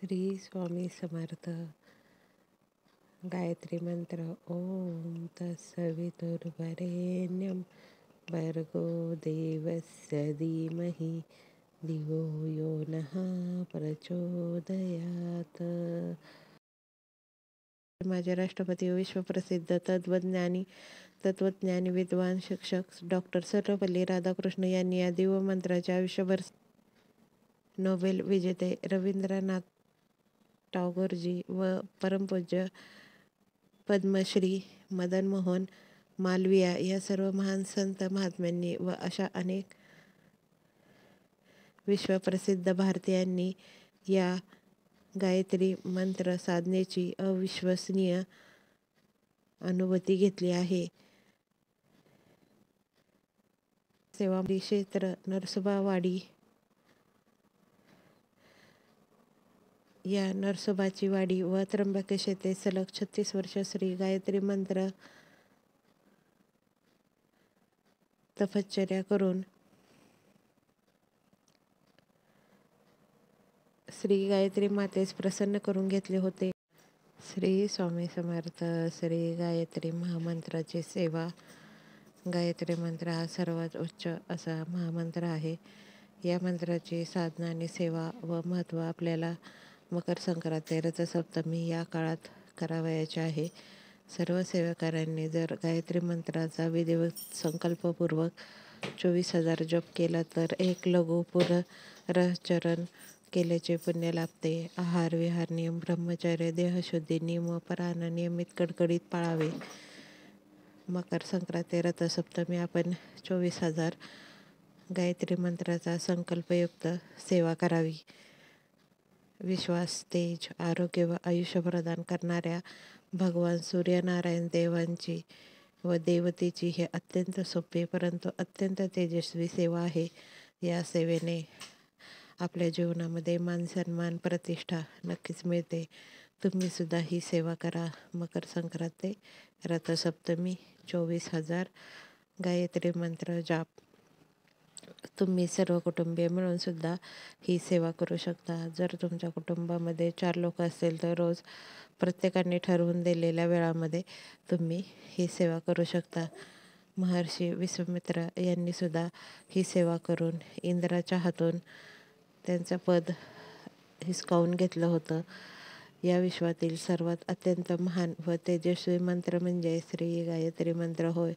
श्री स्वामी समर्थ. गायत्री मंत्र. ओम तत्सवितुर्वरेण्यं भर्गो देवस्य धीमहि धियो यो नः प्रचोदयात्. माझे राष्ट्रपती व विश्वप्रसिद्ध तत्वज्ञानी विद्वान शिक्षक डॉक्टर सर्वपल्ली राधाकृष्ण यांनी या दिव्य मंत्राच्या आयुष्यभर नोबेल विजेते रवींद्रनाथ टागोरजी व परमपूज्य पद्मश्री मदन मोहन मालविया या सर्व महान संत महात्म्यांनी व अशा अनेक विश्वप्रसिद्ध भारतीयांनी या गायत्री मंत्र साधनेची अविश्वसनीय अनुभूती घेतली आहे. सेवा क्षेत्र नरसोबावाडी या नरसोबाची वाडी व त्र्यंबकेश येथे सलग 36 वर्ष श्री गायत्री मंत्र तपश्चर्या करून श्री गायत्री मातेस प्रसन्न करून घेतले होते. श्री स्वामी समर्थ. श्री गायत्री महामंत्राची सेवा. गायत्री मंत्र हा सर्वात उच्च असा महामंत्र आहे. या मंत्राची साधना आणि सेवा व महत्त्व आपल्याला मकर संक्रांती रथसप्तमी या काळात करावयाचे आहे. सर्व सेवेकऱ्यांनी जर गायत्री मंत्राचा विधिवत संकल्पपूर्वक 24,000 जप केला तर एक लघु पुनराचरण केल्याचे पुण्य लाभते. आहार विहार नियम, ब्रह्मचर्य, देहशुद्धी नियम व परान्न नियमित कडकडीत पाळावे. मकर संक्रांती रथसप्तमी आपण 24,000 गायत्री मंत्राचा संकल्पयुक्त सेवा करावी. विश्वास, तेज, आरोग्य व आयुष्य प्रदान करणाऱ्या भगवान सूर्यनारायण देवांची व देवतेची ही अत्यंत सोपी परंतु अत्यंत तेजस्वी सेवा आहे. या सेवेने आपल्या जीवनामध्ये मान सन्मान प्रतिष्ठा नक्कीच मिळते. तुम्ही सुद्धा ही सेवा करा. मकर संक्रांती रथसप्तमी 24,000 गायत्री मंत्र जाप. तुम्ही सर्व कुटुंबीय मिळून सुद्धा ही सेवा करू शकता. जर तुमच्या कुटुंबामध्ये 4 लोक असतील तर रोज प्रत्येकाने ठरवून दिलेल्या वेळामध्ये तुम्ही ही सेवा करू शकता. महर्षी विश्वामित्र यांनी सुद्धा ही सेवा करून इंद्राच्या हातून त्यांचं पद हिसकावून घेतलं होतं. या विश्वातील सर्वात अत्यंत महान व तेजस्वी मंत्र म्हणजे श्री गायत्री मंत्र होय,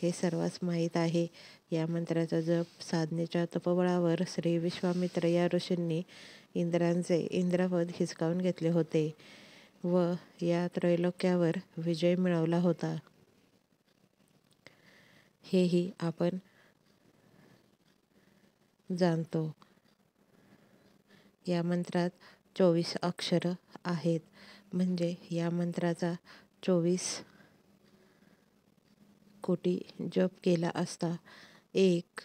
हे सर्वांस माहीत आहे. या मंत्राचा जप साधनेच्या तपबळावर श्री विश्वामित्र या ऋषींनी इंद्रांचे इंद्रपद हिसकावून घेतले होते व या त्रैलोक्यावर विजय मिळवला होता. हेही आपण जाणतो. या मंत्रात 24 अक्षर आहेत. म्हणजे या मंत्राचा 24 कोटी जप केला असता एक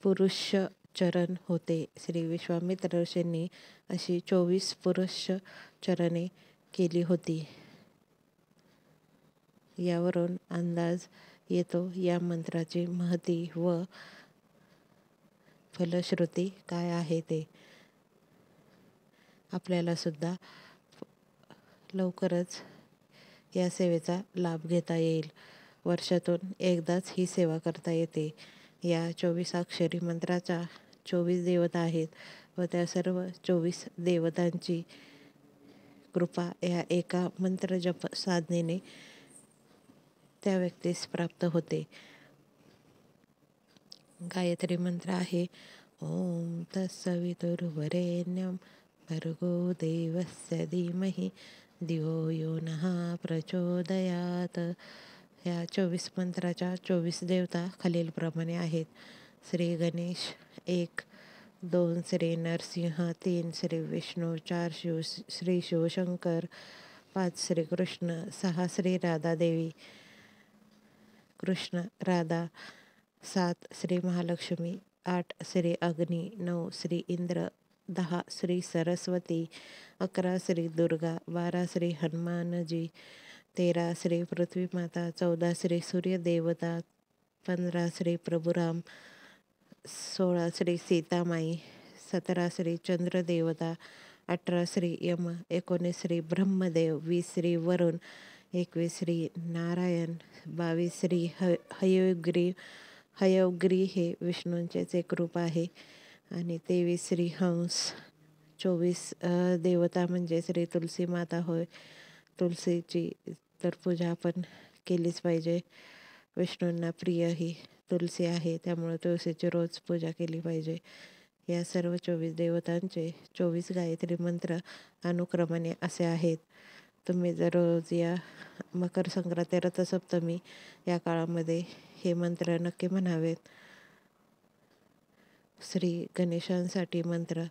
पुरुष चरण होते. श्री विश्वामित्र ऋषींनी अशी 24 पुरुष चरणे केली होती. यावरून अंदाज येतो या मंत्राची महती व फलश्रुती काय आहे ते. आपल्याला सुद्धा लवकरच या सेवेचा लाभ घेता येईल. वर्षातून एकदाच ही सेवा करता येते. या 24 अक्षरी मंत्राच्या 24 देवता आहेत व त्या सर्व 24 देवतांची कृपा या एका मंत्रजप साधनेने त्या व्यक्तीस प्राप्त होते. गायत्री मंत्र आहे ओम तत्सवितुर्वरेण्यं भर्गो देवस्य धीमहि धियो यो नः प्रचोदयात्. या 24 मंत्राच्या 24 देवता खालीलप्रमाणे आहेत. श्री गणेश 1, 2 श्री नरसिंह, 3 श्री विष्णू, 4 श्री शिवशंकर, 5 श्री कृष्ण, 6 श्री राधादेवी कृष्ण राधा, 7 श्री महालक्ष्मी, 8 श्री अग्नी, 9 श्री इंद्र, 10 श्री सरस्वती, 11 श्री दुर्गा, 12 श्री हनुमानजी, 13 श्री पृथ्वी माता, 14 श्री सूर्य देवता, 15 श्री प्रभुराम, 16 श्री सीतामाई, 17 श्री चंद्रदेवता, 18 श्री यम, 19 श्री ब्रह्मदेव, 20 श्री वरुण, 21 श्री नारायण, 22 श्री हयग्रीव. हयग्रीव हे विष्णूंचेच एक रूप आहे. आणि 23 श्री हंस. 24 देवता म्हणजे श्री तुलसी माता होय. तुलसीची तर पूजा आपण केलीच पाहिजे. विष्णूंना प्रिय ही तुलसी आहे, त्यामुळे तुळशीची रोज पूजा केली पाहिजे. या सर्व 24 देवतांचे 24 गायत्री मंत्र अनुक्रमाने असे आहेत. तुम्ही जर रोज या मकर संक्रांती, रथसप्तमी या काळामध्ये हे मंत्र नक्की म्हणावेत. श्री गणेशांसाठी मंत्र.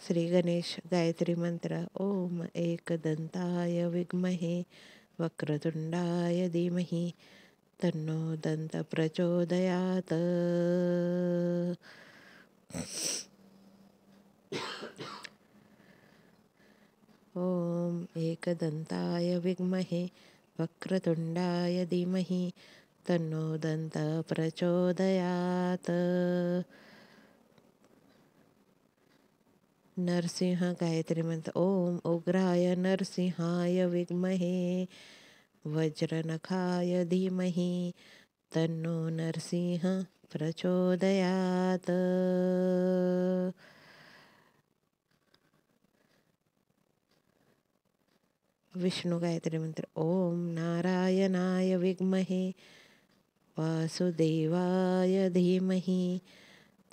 श्री गणेश गायत्री मंत्र. ओम एकदंताय विद्महे वक्रतुंडाय धीमहि तन्नो दंत प्रचोदयात. ओम एकदंताय विद्महे वक्रतुंडाय धीमहि तन्नो दंत प्रचोदयात. नरसिंह गायत्री मंत्र. ओम उग्राय नरसिंहाय विद्महे वज्रनखाय धीमहि तन्नो नरसिंह प्रचोदयात. विष्णू गायत्री मंत्र. ओम नारायणाय विद्महे वासुदेवाय धीमहि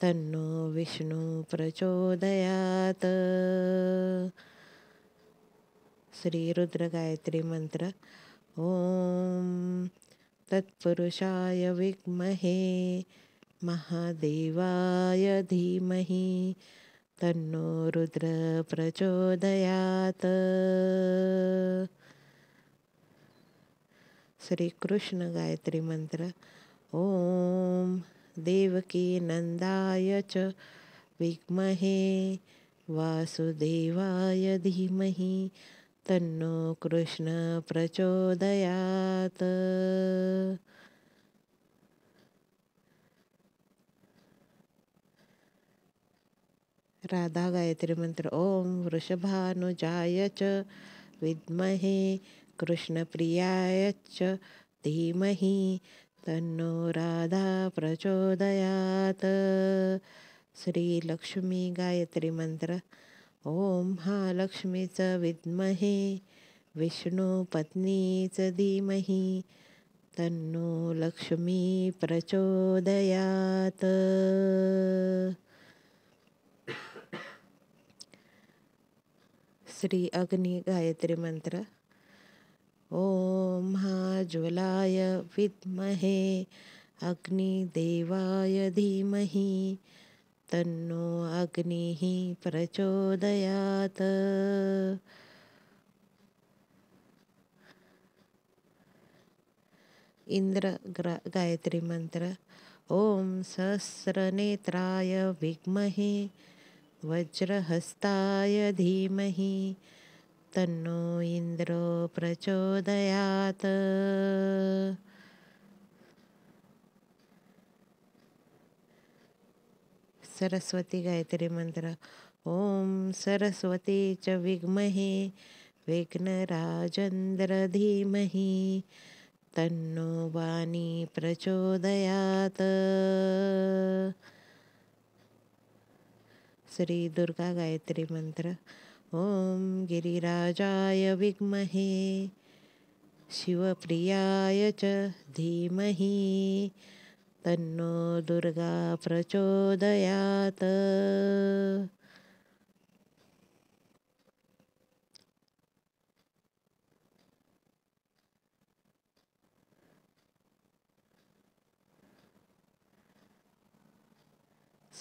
तन्नो विष्णु प्रचोदयात. श्री रुद्र गायत्री मंत्र. ओम तत्पुरुषाय विद्महे महादेवाय धीमहि तन्नो रुद्र प्रचोदयात. श्री कृष्ण गायत्री मंत्र. ओम देवकी नंदाय च विद्महे वासुदेवाय धीमहि तन्नो कृष्ण प्रचोदयात. राधा गायत्री मंत्र. ओम वृषभानुजाय च विद्महे कृष्णप्रियाय च धीमहि तन्नो राधा प्रचोदयात. श्री लक्ष्मी गायत्री मंत्र. ओम महालक्ष्मीच विद्महे विष्णू पत्नीच धीमहि तन्नो लक्ष्मी प्रचोदयात. श्री अग्नि गायत्री मंत्र. ओम महाज्वलाय विद्महे अग्निदेवाय धीमहि तन्नो अग्निः प्रचोदयात. इंद्र गायत्री मंत्र. ओम सहस्रनेत्राय विद्महे वज्रहस्ताय धीमहि तन्नो इंद्रो प्रचोदयात. सरस्वती गायत्री मंत्र. ओम सरस्वती च विद्महे विघ्नराजेन्द्र धीमहि तन्नो वाणी प्रचोदयात. श्री दुर्गा गायत्री मंत्र. ओम गिरिराजाय विद्महे शिवप्रियाय च धीमहि तन्नो दुर्गा प्रचोदयात.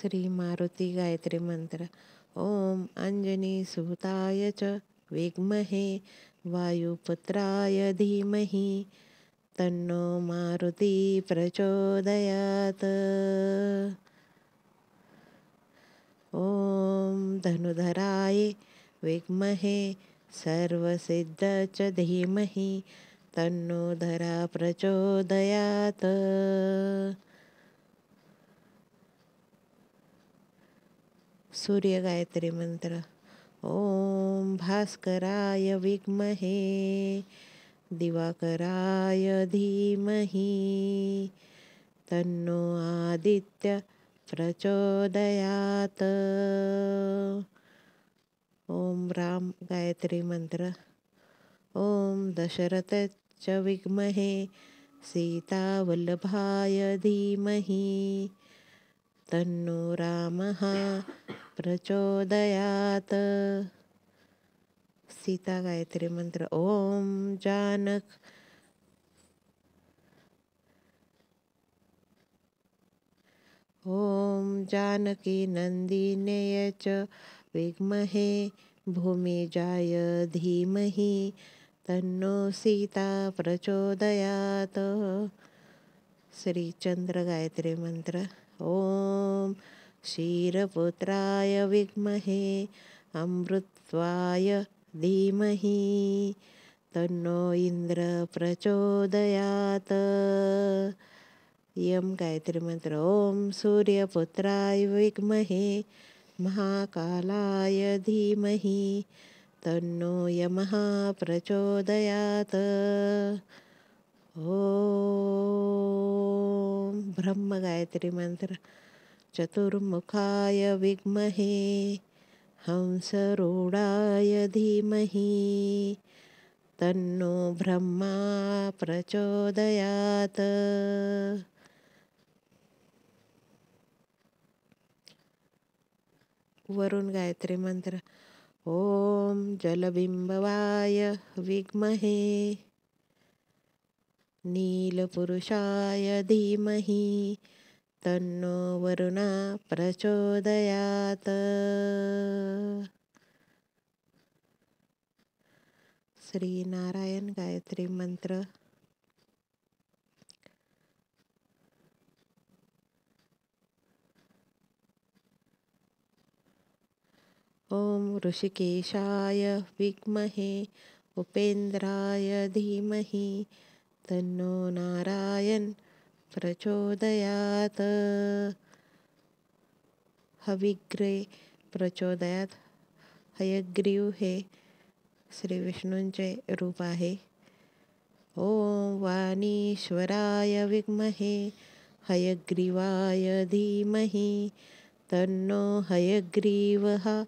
श्री मारुती गायत्री मंत्र. ओम अंजनी सुताय च विद्महे वायुपुत्राय धीमहि तन्नो मारुती प्रचोदयात. ओम धनुधराय विद्महे सर्वसिद्ध च धीमहि तन्नो धरा प्रचोदयात. सूर्य गायत्री मंत्र. ओम भास्कराय विद्महे दिवाकराय धीमहि तन्नो आदित्य प्रचोदयात. ओम राम गायत्री मंत्र. ओम दशरथच विद्महे सीतावल्लभाय धीमहि तन्नो रामः प्रचोदयात. सीता गायत्री मंत्र. ओम जानकी नंदिन्यै च विद्महे भूमिजाय धीमहि तन्नो सीता प्रचोदयात. श्री चंद्र गायत्री मंत्र. ओम क्षीरपुत्राय विद्महे अमृतत्वाय धीमहि तन्नो इंद्र प्रचोदयात. यम गायत्री मंत्र. ओम सूर्यपुत्राय विद्महे महाकालाय धीमहि तन्नो यमः प्रचोदयात. ओम ब्रह्म गायत्री मंत्र. चतुर्मुखाय विद्महे हंसरूढाय धीमहि तन्नो ब्रह्मा प्रचोदयात. वरुण गायत्री मंत्र. ओम जलबिंबवाय विद्महे नीलपुरुषाय धीमहि तन्नो वरुणा प्रचोदयात. श्री नारायण गायत्री मंत्र. ओम ऋषिकेशाय विद्महे उपेन्द्राय धीमहि तन्नो नारायण प्रचोदयात. हविग्रे प्रचोदयात. हयग्रीव हे श्री विष्णूंचे रूप आहे. ओम वाणीश्वराय विद्महे हयग्रीवाय धीमहि तन्नो हयग्रीवः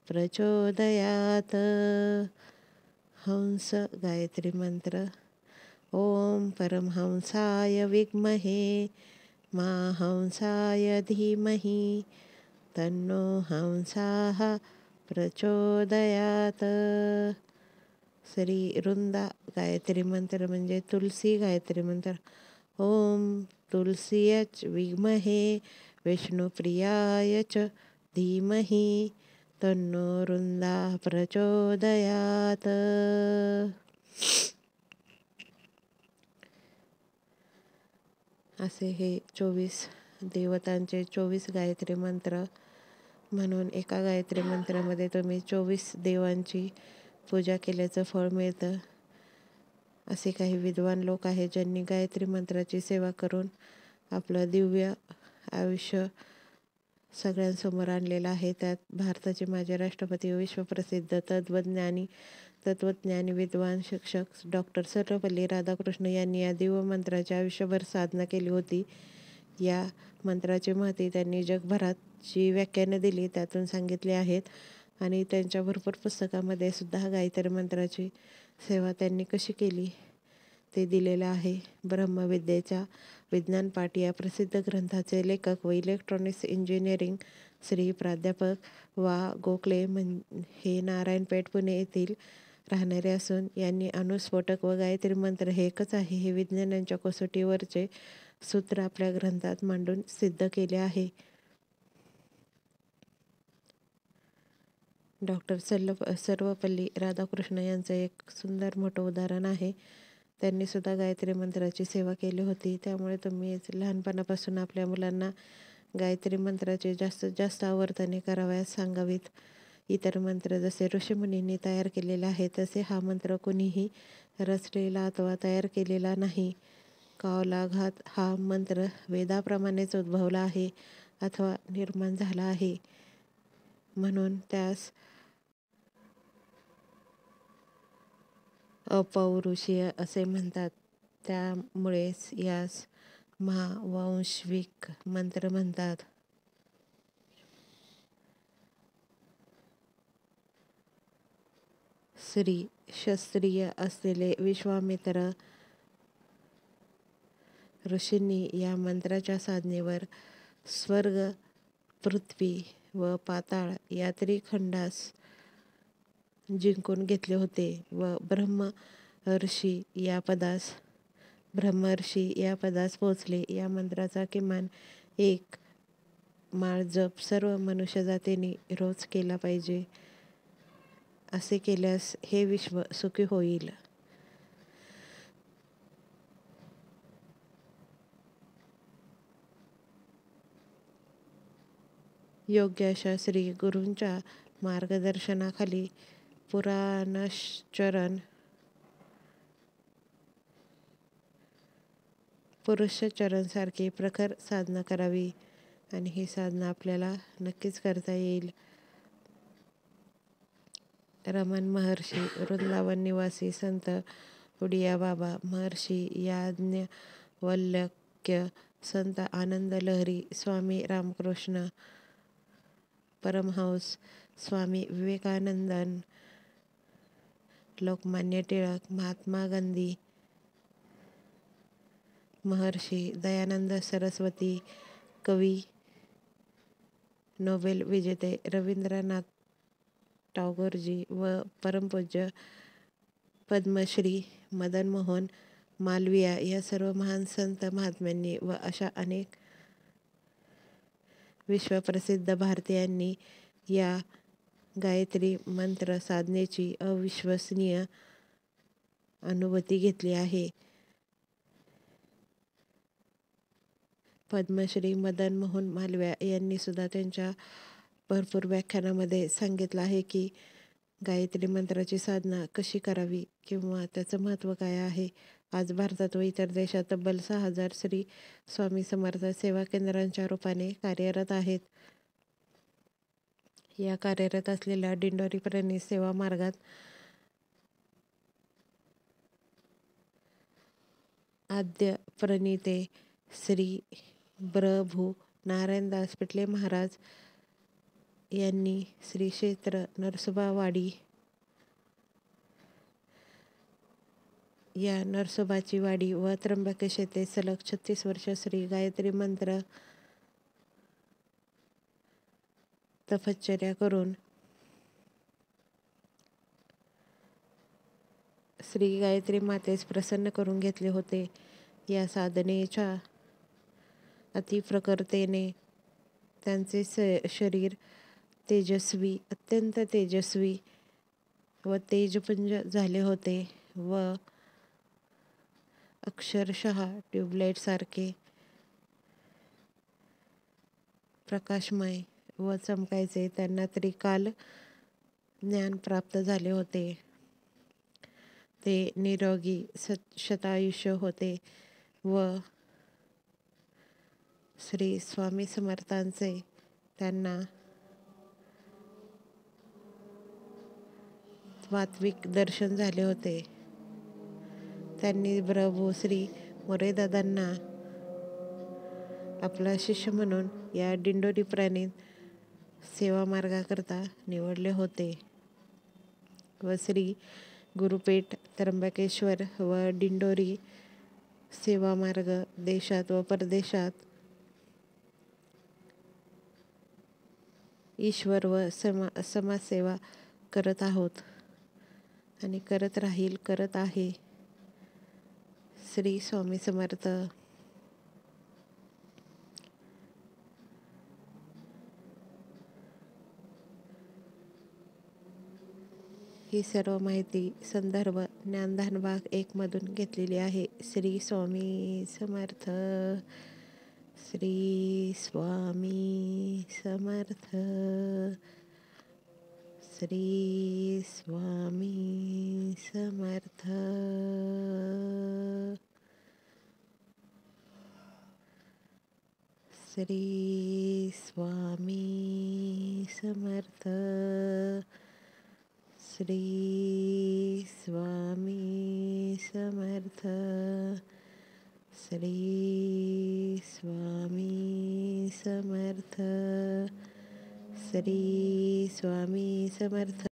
प्रचोदयात. हंस गायत्री मंत्र. ओम परमहंसाय विद्महे महाहंसाय धीमहि तन्नो हंसाः प्रचोदयात. श्री वृंदा गायत्री मंत्र म्हणजे तुलसी गायत्री मंत्र. ओम तुलसीयच विद्महे विष्णुप्रियाय च धीमहि तन्नो वृंदा प्रचोदयात. असे हे 24 देवतांचे 24 गायत्री मंत्र. म्हणून एका गायत्री मंत्रामध्ये तुम्ही 24 देवांची पूजा केल्याचं फळ मिळतं. असे काही विद्वान लोक आहेत ज्यांनी गायत्री मंत्राची सेवा करून आपलं दिव्य आयुष्य सगळ्यांसमोर आणलेलं आहे. त्यात भारताचे माजी राष्ट्रपती विश्वप्रसिद्ध तत्वज्ञानी विद्वान शिक्षक डॉक्टर सर्वपल्ली राधाकृष्ण यांनी या दिव्य मंत्राची आयुष्यभर साधना केली होती. या मंत्राची माहिती त्यांनी जगभरात जी व्याख्यानं दिली त्यातून सांगितले आहेत. आणि त्यांच्या भरपूर पुस्तकामध्ये सुद्धा गायत्री मंत्राची सेवा त्यांनी कशी केली ते दिलेलं आहे. ब्रह्मविद्येच्या विज्ञानपाठ या प्रसिद्ध ग्रंथाचे लेखक व इलेक्ट्रॉनिक्स इंजिनिअरिंग श्री प्राध्यापक वा गोखले हे नारायणपेठ पुणे येथील राहणारे असून यांनी अणुस्फोटक व गायत्री मंत्र हे एकच आहे हे विज्ञानाच्या कसोटीवरचे सूत्र आपल्या ग्रंथात मांडून सिद्ध केले आहे. डॉक्टर सर्वपल्ली राधाकृष्ण यांचं एक सुंदर मोठं उदाहरण आहे. त्यांनी सुद्धा गायत्री मंत्राची सेवा केली होती. त्यामुळे तुम्ही लहानपणापासून आपल्या मुलांना गायत्री मंत्राचे जास्तीत जास्त आवर्तने करावयास सांगावीत. इतर मंत्र जसे ऋषीमुनींनी तयार केलेले आहे तसे हा मंत्र कुणीही रचलेला अथवा तयार केलेला नाही. कावलाघात हा मंत्र वेदाप्रमाणेच उद्भवला आहे अथवा निर्माण झाला आहे. म्हणून त्यास अपौरुषीय असे म्हणतात. त्यामुळेच यास महावांशिक मंत्र म्हणतात. श्री क्षत्रिय असलेले विश्वामित्र ऋषींनी या मंत्राच्या साधनेवर स्वर्ग, पृथ्वी व पाताळ या त्रिखंडास जिंकून घेतले होते व ब्रह्मर्षी या पदास पोचले. या मंत्राचा किमान 1 माळ जप सर्व मनुष्यजातीने रोज केला पाहिजे. असे केल्यास हे विश्व सुखी होईल. योग्य अशा श्री गुरूंच्या मार्गदर्शनाखाली पुरुषचरणसारखी प्रखर साधना करावी आणि ही साधना आपल्याला नक्कीच करता येईल. रमण महर्षी, वृंदावन निवासी संत उडिया बाबा, महर्षी याज्ञवल्क्य, संत आनंद लहरी, स्वामी रामकृष्ण परमहंस, स्वामी विवेकानंद, लोकमान्य टिळक, महात्मा गांधी, महर्षी दयानंद सरस्वती, कवी, नोबेल विजेते रवींद्रनाथ टागोरजी व परमपूज्य पद्मश्री मदन मोहन मालविया या सर्व महान संत महात्म्यांनी व अशा अनेक विश्वप्रसिद्ध भारतीयांनी या गायत्री मंत्र साधनेची अविश्वसनीय अनुभूती घेतली आहे. पद्मश्री मदन मोहन मालविया यांनी सुद्धा त्यांच्या भरपूर व्याख्यानामध्ये सांगितलं आहे की गायत्री मंत्राची साधना कशी करावी किंवा त्याचं महत्त्व काय आहे. आज भारतात व इतर देशात तब्बल 6,000 श्री स्वामी समर्थ सेवा केंद्रांच्या रूपाने कार्यरत आहेत. या कार्यरत असलेल्या दिंडोरी प्रणीत सेवा मार्गात आद्य प्रणिते श्री ब्र. नारायणदास पिटले महाराज यांनी श्री क्षेत्र नरसोबावाडी या नरसोबाची वाडी व त्र्यंबकेश येथे सलग 36 वर्ष श्री गायत्री मंत्र तपश्चर्या करून श्री गायत्री मातेस प्रसन्न करून घेतले होते. या साधनेच्या अतिप्रखरतेने त्यांचे शरीर अत्यंत तेजस्वी व तेजपुंज झाले होते व अक्षरशः ट्यूबलाईटसारखे प्रकाशमय व चमकायचे. त्यांना त्रिकाल ज्ञान प्राप्त झाले होते. ते निरोगी शतायुष्य होते व श्री स्वामी समर्थांचे त्यांना वास्तविक दर्शन झाले होते. त्यांनी प्रभू श्री मोरेदादांना आपला शिष्य म्हणून या दिंडोरी प्रणीत सेवा मार्गाकरता निवडले होते व श्री गुरुपेठ, त्र्यंबकेश्वर व दिंडोरी सेवा मार्ग देशात व परदेशात ईश्वर व समाजसेवा करत आहोत आणि करत राहील, करत आहे. श्री स्वामी समर्थ. ही सर्व माहिती संदर्भ ज्ञानदान भाग 1 मधून घेतलेली आहे. श्री स्वामी समर्थ. श्री स्वामी समर्थ. श्री स्वामी समर्थ. श्री स्वामी समर्थ. श्री स्वामी समर्थ. श्री स्वामी समर्थ. श्री स्वामी समर्थ.